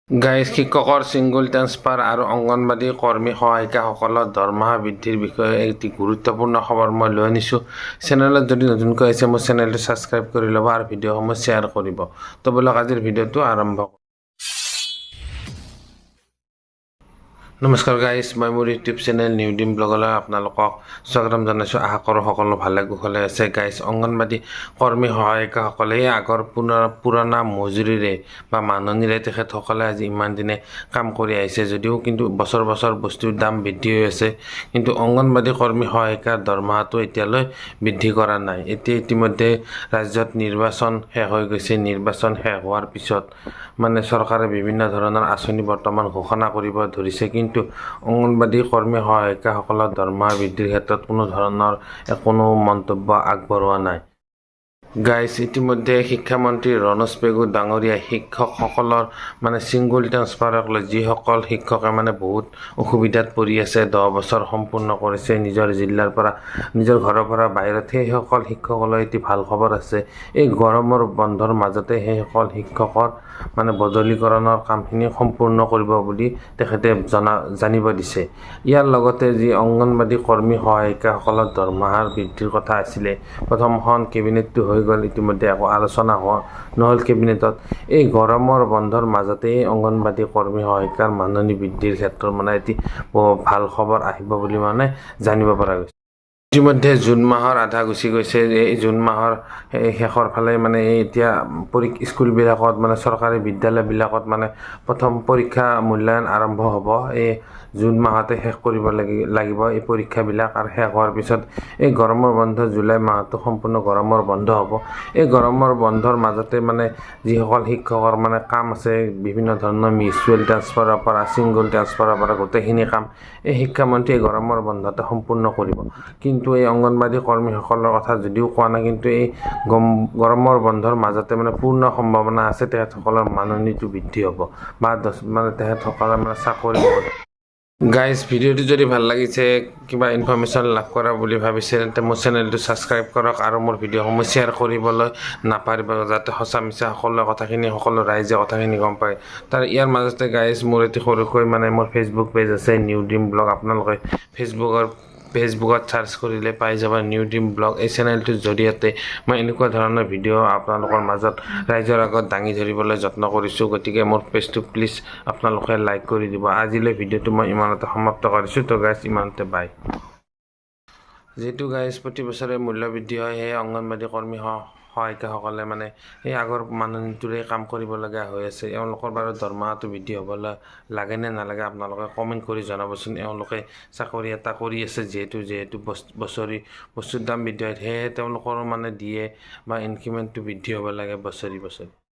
Guys শিক্ষকৰ single transfer আৰু অংগনবাড়ী কৰ্মী সহায়িকাসকলৰ দৰমহা বৃদ্ধিৰ বিষয়ে এটি গুৰুত্বপূৰ্ণ খবৰ মই লৈ আনিছোঁ। চেনেলত যদি নতুনকৈ আহিছে মোৰ চেনেলটো ছাবস্ক্ৰাইব কৰি ল'ব আৰু ভিডিঅ'সমূহ শ্বেয়াৰ কৰিব। তো বলক আজিৰ ভিডিঅ'টো আৰম্ভ কৰোঁ। নমস্কাৰ গাইজ, মই মোৰ ইউটিউব চেনেল নিউ ডিম ব্লগলৈ আপোনালোকক স্বাগতম জনাইছোঁ। আশা কৰোঁ সকলো ভালে কুশলে আছে। গাইজ, অংগনবাড়ী কৰ্মী সহায়িকাসকলে আগৰ পুৰণা মজুৰিৰে বা মাননিৰে তেখেতসকলে আজি ইমান দিনে কাম কৰি আহিছে যদিও কিন্তু বছৰ বস্তুৰ দাম বৃদ্ধি হৈ আছে, কিন্তু অংগনবাড়ী কৰ্মী সহায়িকাৰ দৰমহাটো এতিয়ালৈ বৃদ্ধি কৰা নাই। ইতিমধ্যে ৰাজ্যত নিৰ্বাচন শেষ হৈ গৈছে। নিৰ্বাচন শেষ হোৱাৰ পিছত চৰকাৰে বিভিন্ন ধৰণৰ আঁচনি বৰ্তমান ঘোষণা কৰিব ধৰিছে, কিন্তু অংগনবাড়ী কৰ্মী সহায়িকাসকলৰ দৰমহা বৃদ্ধিৰ ক্ষেত্ৰত কোনো মন্তব্য আগবঢ়োৱা নাই। গাইজ, ইতিমধ্যে শিক্ষামন্ত্ৰী ৰণোজ পেগু ডাঙৰীয়াই শিক্ষকসকলৰ ছিংগুল ট্ৰান্সফাৰক লৈ যিসকল শিক্ষকে বহুত অসুবিধাত পৰি আছে, 10 বছৰ সম্পূৰ্ণ কৰিছে নিজৰ জিলাৰ পৰা, নিজৰ ঘৰৰ পৰা বাহিৰত, সেইসকল শিক্ষকলৈ এটি ভাল খবৰ আছে। এই গৰমৰ বন্ধৰ মাজতে সেইসকল শিক্ষকৰ বদলীকৰণৰ কামখিনি সম্পূৰ্ণ কৰিব বুলি তেখেতে জানিব দিছে। ইয়াৰ লগতে যি অংগনবাড়ী কৰ্মী সহায়িকাসকলৰ দৰমহাৰ বৃদ্ধিৰ কথা আছিলে, প্ৰথমখন কেবিনেটটো হৈ গ'ল, ইতিমধ্যে একো আলোচনা নহ'ল কেবিনেটত। এই গৰমৰ বন্ধৰ মাজতে অংগনবাড়ী কৰ্মী সহায়িকাৰ মাননি বৃদ্ধিৰ ক্ষেত্ৰত এটি ভাল খবৰ আহিব বুলি জানিব পৰা গৈছে। ইতিমধ্যে জুন মাহৰ আধা গুচি গৈছে। এই জুন মাহৰ শেষৰ ফালে এতিয়া স্কুলবিলাকত চৰকাৰী বিদ্যালয়বিলাকত প্ৰথম পৰীক্ষা মূল্যায়ন আৰম্ভ হ'ব। এই জুন মাহতে শেষ কৰিব লাগিব এই পৰীক্ষাবিলাক, আৰু শেষ হোৱাৰ পিছত এই গৰমৰ বন্ধ, জুলাই মাহটো সম্পূৰ্ণ গৰমৰ বন্ধ হ'ব। এই গৰমৰ বন্ধৰ মাজতে যিসকল শিক্ষকৰ কাম আছে, বিভিন্ন ধৰণৰ মিউচুৱেল ট্ৰান্সফাৰৰ পৰা ছিংগুল ট্ৰান্সফাৰৰ পৰা গোটেইখিনি কাম এই শিক্ষামন্ত্ৰীয়ে গৰমৰ বন্ধতে সম্পূৰ্ণ কৰিব। কিন্তু এই অংগনবাড়ী কৰ্মীসকলৰ কথা যদিও কোৱা নাই, কিন্তু এই গৰমৰ বন্ধৰ মাজতে পূৰ্ণ সম্ভাৱনা আছে তেখেতসকলৰ মাননিটো বৃদ্ধি হ'ব বা তেখেতসকলৰ চাকৰি হ'ব। গাইজ, ভিডিঅ'টো যদি ভাল লাগিছে, কিবা ইনফৰমেশ্যন লাভ কৰা বুলি ভাবিছে, তেন্তে মোৰ চেনেলটো ছাবস্ক্ৰাইব কৰক আৰু মোৰ ভিডিঅ'সমূহ শ্বেয়াৰ কৰিবলৈ নাপাহৰিব, যাতে সঁচা মিছা সকলো কথাখিনি সকলো ৰাইজে কথাখিনি গম পায়। ইয়াৰ মাজতে গাইজ, মোৰ এটি সৰুকৈ মোৰ ফেচবুক পেজ আছে, নিউ ডিম ব্লগ। আপোনালোকে ফেচবুকত চাৰ্চ কৰিলে পাই যাব নিউ ডিম ব্লগ। এই চেনেলটোৰ জৰিয়তে মই এনেকুৱা ধৰণৰ ভিডিঅ' আপোনালোকৰ মাজত ৰাইজৰ আগত দাঙি ধৰিবলৈ যত্ন কৰিছোঁ। গতিকে মোৰ পেজটো প্লিজ আপোনালোকে লাইক কৰি দিব। আজিলৈ ভিডিঅ'টো মই ইমানতে সমাপ্ত কৰিছোঁ। তো গাইজ, ইমানতে বাই। যিহেতু গাইজ প্ৰতি বছৰে মূল্য বৃদ্ধি হয়, সেয়ে অংগনবাড়ী কৰ্মী সহায়িকাসকলে এই আগৰ মাননিটোৰে কাম কৰিবলগীয়া হৈ আছে। এওঁলোকৰ বাৰু দৰমহাটো বৃদ্ধি হ'বলৈ লাগে নে নালাগে, আপোনালোকে কমেণ্ট কৰি জনাবচোন। এওঁলোকে চাকৰি এটা কৰি আছে, যিহেতু বস্তুৰ দাম বৃদ্ধি হয়, সেয়েহে তেওঁলোকৰো দিয়ে বা ইনক্ৰিমেণ্টটো বৃদ্ধি হ'ব লাগে বছৰি।